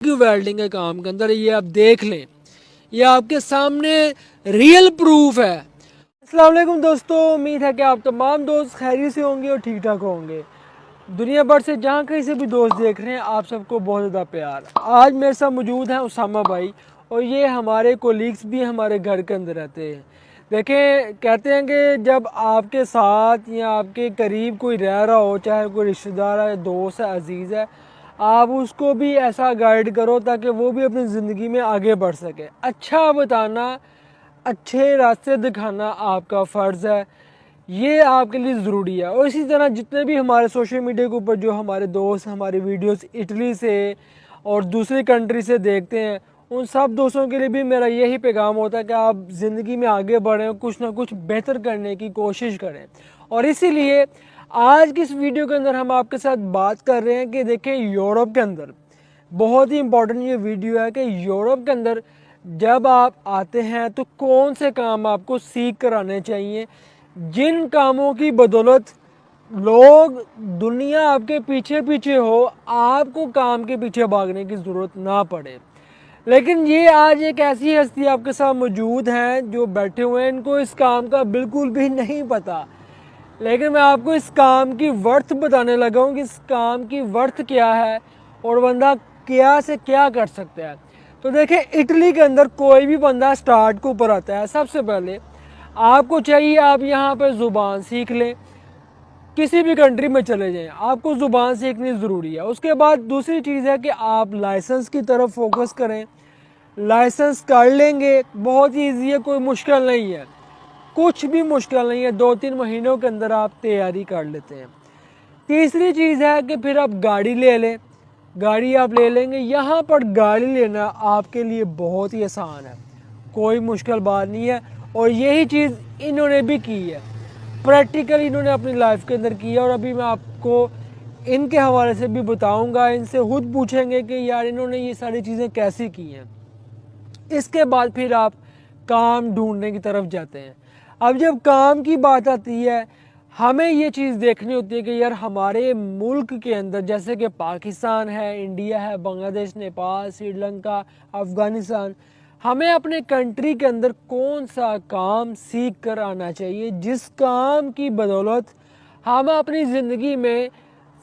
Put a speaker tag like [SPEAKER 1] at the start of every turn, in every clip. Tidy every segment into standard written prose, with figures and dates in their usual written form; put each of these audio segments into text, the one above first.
[SPEAKER 1] Welding के काम के अंदर ये आप देख लें, ये आपके सामने रियल प्रूफ है। अस्सलाम वालेकुम दोस्तों, उम्मीद है कि आप तमाम दोस्त खैरियत से होंगे और ठीक ठाक होंगे। दुनिया भर से जहाँ कहीं से भी दोस्त देख रहे हैं, आप सबको बहुत ज़्यादा प्यार। आज मेरे साथ मौजूद हैं उसामा भाई, और ये हमारे कोलीग्स भी हमारे घर के अंदर रहते हैं। देखें, कहते हैं कि जब आपके साथ या आपके करीब कोई रह रहा हो, चाहे कोई रिश्तेदार है, दोस्त है, अजीज़ है, आप उसको भी ऐसा गाइड करो ताकि वो भी अपनी ज़िंदगी में आगे बढ़ सके। अच्छा बताना, अच्छे रास्ते दिखाना आपका फ़र्ज़ है, ये आपके लिए ज़रूरी है। और इसी तरह जितने भी हमारे सोशल मीडिया के ऊपर जो हमारे दोस्त हमारी वीडियोस इटली से और दूसरी कंट्री से देखते हैं, उन सब दोस्तों के लिए भी मेरा यही पैगाम होता है कि आप ज़िंदगी में आगे बढ़ें, कुछ ना कुछ बेहतर करने की कोशिश करें। और इसीलिए आज की इस वीडियो के अंदर हम आपके साथ बात कर रहे हैं कि देखें, यूरोप के अंदर बहुत ही इम्पोर्टेंट ये वीडियो है कि यूरोप के अंदर जब आप आते हैं तो कौन से काम आपको सीख कर आने चाहिए, जिन कामों की बदौलत लोग दुनिया आपके पीछे पीछे हो, आपको काम के पीछे भागने की ज़रूरत ना पड़े। लेकिन ये आज एक ऐसी हस्ती आपके साथ मौजूद हैं जो बैठे हुए हैं, इनको इस काम का बिल्कुल भी नहीं पता, लेकिन मैं आपको इस काम की वर्थ बताने लगा हूँ कि इस काम की वर्थ क्या है और बंदा क्या से क्या कर सकता है। तो देखिए, इटली के अंदर कोई भी बंदा स्टार्ट के ऊपर आता है, सबसे पहले आपको चाहिए आप यहाँ पर ज़ुबान सीख लें। किसी भी कंट्री में चले जाएं, आपको ज़ुबान सीखनी ज़रूरी है। उसके बाद दूसरी चीज़ है कि आप लाइसेंस की तरफ फोकस करें। लाइसेंस कर लेंगे, बहुत ही ईजी है, कोई मुश्किल नहीं है, कुछ भी मुश्किल नहीं है, 2-3 महीनों के अंदर आप तैयारी कर लेते हैं। तीसरी चीज़ है कि फिर आप गाड़ी ले लें। गाड़ी आप ले लेंगे, यहाँ पर गाड़ी लेना आपके लिए बहुत ही आसान है, कोई मुश्किल बात नहीं है। और यही चीज़ इन्होंने भी की है, प्रैक्टिकल इन्होंने अपनी लाइफ के अंदर की है। और अभी मैं आपको इनके हवाले से भी बताऊंगा, इनसे खुद पूछेंगे कि यार इन्होंने ये सारी चीज़ें कैसे की हैं। इसके बाद फिर आप काम ढूंढने की तरफ जाते हैं। अब जब काम की बात आती है, हमें ये चीज़ देखनी होती है कि यार हमारे मुल्क के अंदर, जैसे कि पाकिस्तान है, इंडिया है, बांग्लादेश, नेपाल, श्रीलंका, अफ़गानिस्तान, हमें अपने कंट्री के अंदर कौन सा काम सीख कर आना चाहिए, जिस काम की बदौलत हम अपनी ज़िंदगी में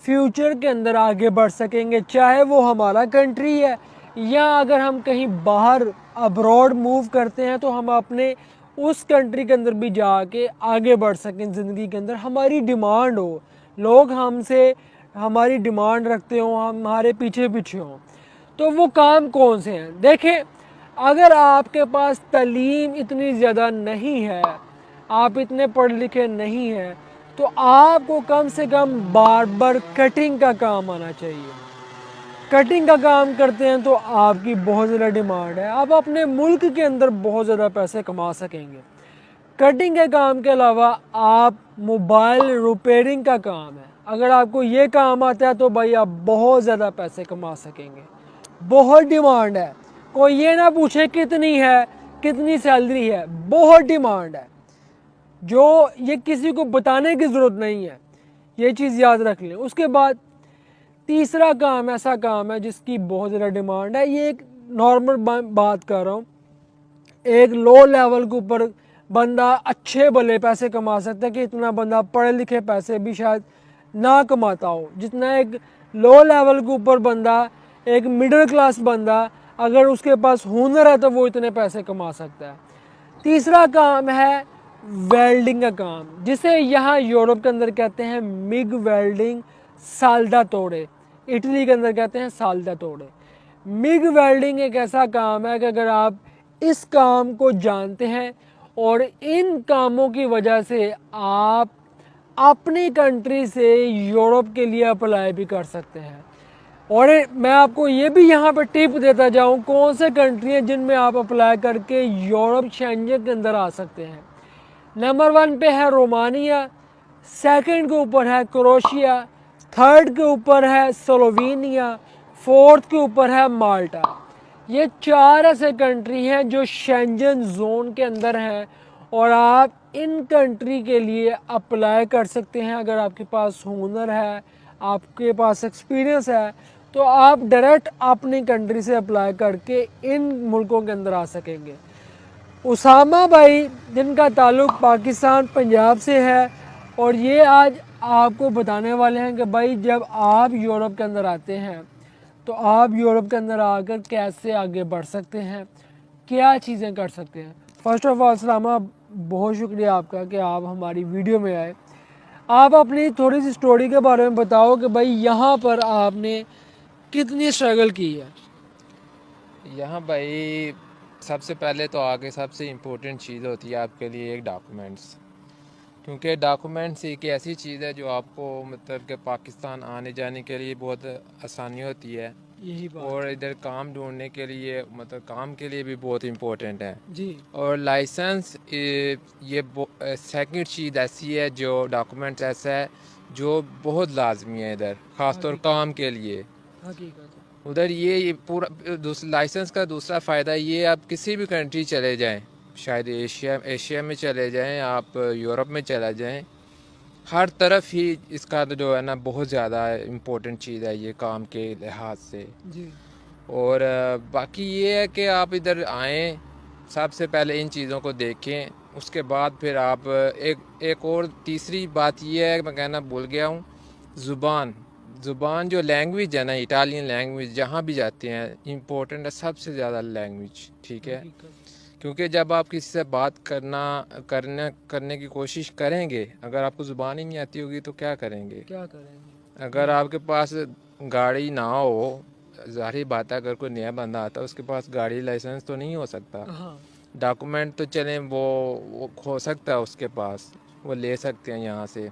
[SPEAKER 1] फ्यूचर के अंदर आगे बढ़ सकेंगे, चाहे वो हमारा कंट्री है या अगर हम कहीं बाहर अब्रॉड मूव करते हैं तो हम अपने उस कंट्री के अंदर भी जाके आगे बढ़ सकें। ज़िंदगी के अंदर हमारी डिमांड हो, लोग हमसे हमारी डिमांड रखते हो, हमारे पीछे पीछे हों। तो वो काम कौन से हैं? देखें, अगर आपके पास तालीम इतनी ज़्यादा नहीं है, आप इतने पढ़े लिखे नहीं हैं, तो आपको कम से कम बार्बर कटिंग का काम आना चाहिए। कटिंग का काम करते हैं तो आपकी बहुत ज़्यादा डिमांड है, आप अपने मुल्क के अंदर बहुत ज़्यादा पैसे कमा सकेंगे। कटिंग के काम के अलावा आप मोबाइल रिपेयरिंग का काम है, अगर आपको ये काम आता है तो भाई आप बहुत ज़्यादा पैसे कमा सकेंगे, बहुत डिमांड है। कोई ये ना पूछे कितनी है, कितनी सैलरी है, बहुत डिमांड है, जो ये किसी को बताने की ज़रूरत नहीं है, ये चीज़ याद रख लें। उसके बाद तीसरा काम ऐसा काम है जिसकी बहुत ज़्यादा डिमांड है, ये एक नॉर्मल बात कर रहा हूँ, एक लो लेवल के ऊपर बंदा अच्छे भले पैसे कमा सकता है कि इतना बंदा पढ़े लिखे पैसे भी शायद ना कमाता हो जितना एक लो लेवल के ऊपर बंदा, एक मिडिल क्लास बंदा, अगर उसके पास हुनर है तो वो इतने पैसे कमा सकता है। तीसरा काम है वेल्डिंग का काम, जिसे यहाँ यूरोप के अंदर कहते हैं मिग वेल्डिंग, साल्दा तोड़े, इटली के अंदर कहते हैं साल्दा तोड़े। मिग वेल्डिंग एक ऐसा काम है कि अगर आप इस काम को जानते हैं और इन कामों की वजह से आप अपनी कंट्री से यूरोप के लिए अप्लाई भी कर सकते हैं। और मैं आपको ये भी यहाँ पर टिप देता जाऊँ, कौन से कंट्री हैं जिनमें आप अप्लाई करके यूरोप शेंजन के अंदर आ सकते हैं। नंबर 1 पे है रोमानिया, सेकंड के ऊपर है क्रोशिया, थर्ड के ऊपर है स्लोवेनिया, फोर्थ के ऊपर है माल्टा। ये 4 ऐसे कंट्री हैं जो शेंजन जोन के अंदर हैं और आप इन कंट्री के लिए अप्लाई कर सकते हैं। अगर आपके पास हुनर है, आपके पास एक्सपीरियंस है, तो आप डायरेक्ट अपनी कंट्री से अप्लाई करके इन मुल्कों के अंदर आ सकेंगे। उसामा भाई जिनका ताल्लुक़ पाकिस्तान पंजाब से है, और ये आज आपको बताने वाले हैं कि भाई जब आप यूरोप के अंदर आते हैं तो आप यूरोप के अंदर आकर कैसे आगे बढ़ सकते हैं, क्या चीज़ें कर सकते हैं। फ़र्स्ट ऑफ़ ऑल सलामा, बहुत शुक्रिया आपका कि आप हमारी वीडियो में आए। आप अपनी थोड़ी सी स्टोरी के बारे में बताओ कि भाई यहाँ पर आपने कितनी स्ट्रगल की है।
[SPEAKER 2] यहाँ भाई सबसे पहले तो आगे सबसे इम्पोर्टेंट चीज़ होती है आपके लिए एक डॉक्यूमेंट्स, क्योंकि डॉक्यूमेंट्स एक ऐसी चीज़ है जो आपको मतलब कि पाकिस्तान आने जाने के लिए बहुत आसानी होती है,
[SPEAKER 1] यही बात
[SPEAKER 2] और इधर काम ढूंढने के लिए मतलब काम के लिए भी बहुत इम्पोर्टेंट है
[SPEAKER 1] जी।
[SPEAKER 2] और लाइसेंस ये सेकंड चीज़ ऐसी है जो डॉक्यूमेंट्स ऐसा है जो बहुत लाजमी है इधर, ख़ासतौर काम के लिए।
[SPEAKER 1] हकीकत
[SPEAKER 2] उधर ये पूरा लाइसेंस का दूसरा फ़ायदा ये, आप किसी भी कंट्री चले जाएं, शायद एशिया में चले जाएं, आप यूरोप में चले जाएं, हर तरफ ही इसका तो जो है ना बहुत ज़्यादा इम्पोर्टेंट चीज़ है ये काम के लिहाज से
[SPEAKER 1] जी।
[SPEAKER 2] और बाकी ये है कि आप इधर आएँ, सबसे पहले इन चीज़ों को देखें, उसके बाद फिर आप एक और तीसरी बात ये है, मैं कहना भूल गया हूँ, ज़ुबान जो लैंग्वेज है ना, इटालियन लैंग्वेज, जहाँ भी जाते हैं इम्पोर्टेंट है सबसे ज़्यादा लैंग्वेज, ठीक है। क्योंकि जब आप किसी से बात करने की कोशिश करेंगे, अगर आपको ज़ुबान ही नहीं आती होगी तो क्या करेंगे। अगर आपके पास गाड़ी ना हो, ज़ाहिर बात है, अगर कोई नया बंदा आता है उसके पास गाड़ी लाइसेंस तो नहीं हो सकता। डॉक्यूमेंट तो चलें वो हो सकता है उसके पास, वो ले सकते हैं यहाँ से,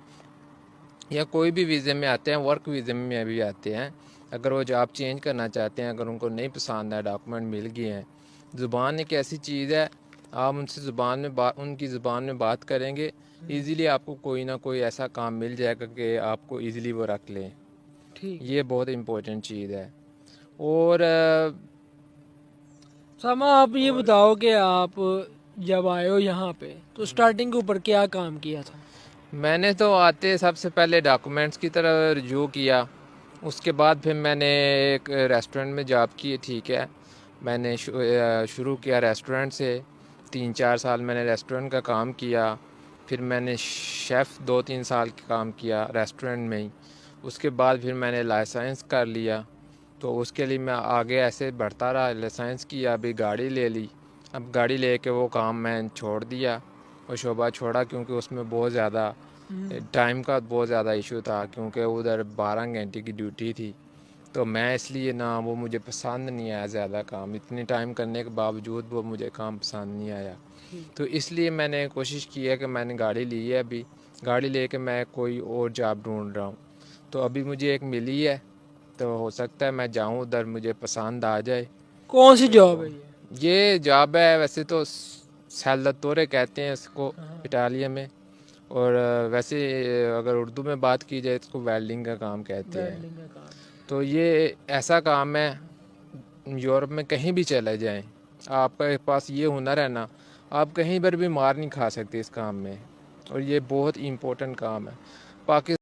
[SPEAKER 2] या कोई भी वीज़े में आते हैं, वर्क वीज़े में भी आते हैं। अगर वो जॉब चेंज करना चाहते हैं, अगर उनको नहीं पसंद है, डॉक्यूमेंट मिल गए हैं, ज़ुबान एक ऐसी चीज़ है, आप उनसे उनकी ज़ुबान में बात करेंगे, इजीली आपको कोई ना कोई ऐसा काम मिल जाएगा कि आपको इजीली वो रख लें। ये बहुत इम्पोर्टेंट चीज़ है। और
[SPEAKER 1] समा, आप ये बताओ कि आप जब आए हो यहाँ पे तो स्टार्टिंग के ऊपर क्या काम किया था।
[SPEAKER 2] मैंने तो आते सबसे पहले डॉक्यूमेंट्स की तरह रिव्यू किया, उसके बाद फिर मैंने एक रेस्टोरेंट में जॉब की, ठीक है। मैंने शुरू किया रेस्टोरेंट से, 3-4 साल मैंने रेस्टोरेंट का काम किया, फिर मैंने शेफ़ 2-3 साल का काम किया रेस्टोरेंट में ही। उसके बाद फिर मैंने लाइसेंस कर लिया, तो उसके लिए मैं आगे ऐसे बढ़ता रहा, लाइसेंस किया, अभी गाड़ी ले ली। अब गाड़ी ले के वो काम मैं छोड़ दिया, वो शोबा छोड़ा, क्योंकि उसमें बहुत ज़्यादा टाइम का बहुत ज़्यादा इशू था, क्योंकि उधर 12 घंटे की ड्यूटी थी। तो मैं इसलिए ना, वो मुझे पसंद नहीं आया ज़्यादा काम, इतने टाइम करने के बावजूद वो मुझे काम पसंद नहीं आया। तो इसलिए मैंने कोशिश की है कि मैंने गाड़ी ली है, अभी गाड़ी लेके मैं कोई और जॉब ढूंढ रहा हूँ। तो अभी मुझे एक मिली है, तो हो सकता है मैं जाऊँ उधर, मुझे पसंद आ जाए।
[SPEAKER 1] कौन सी जॉब है
[SPEAKER 2] ये जॉब है, वैसे तो सैलतोरे कहते हैं इसको इटालियन में, और वैसे अगर उर्दू में बात की जाए तो वेल्डिंग का काम कहते हैं। तो ये ऐसा काम है, यूरोप में कहीं भी चले जाएं, आपके पास ये हुनर है ना, आप कहीं पर भी मार नहीं खा सकते इस काम में, और ये बहुत इम्पोर्टेंट काम है।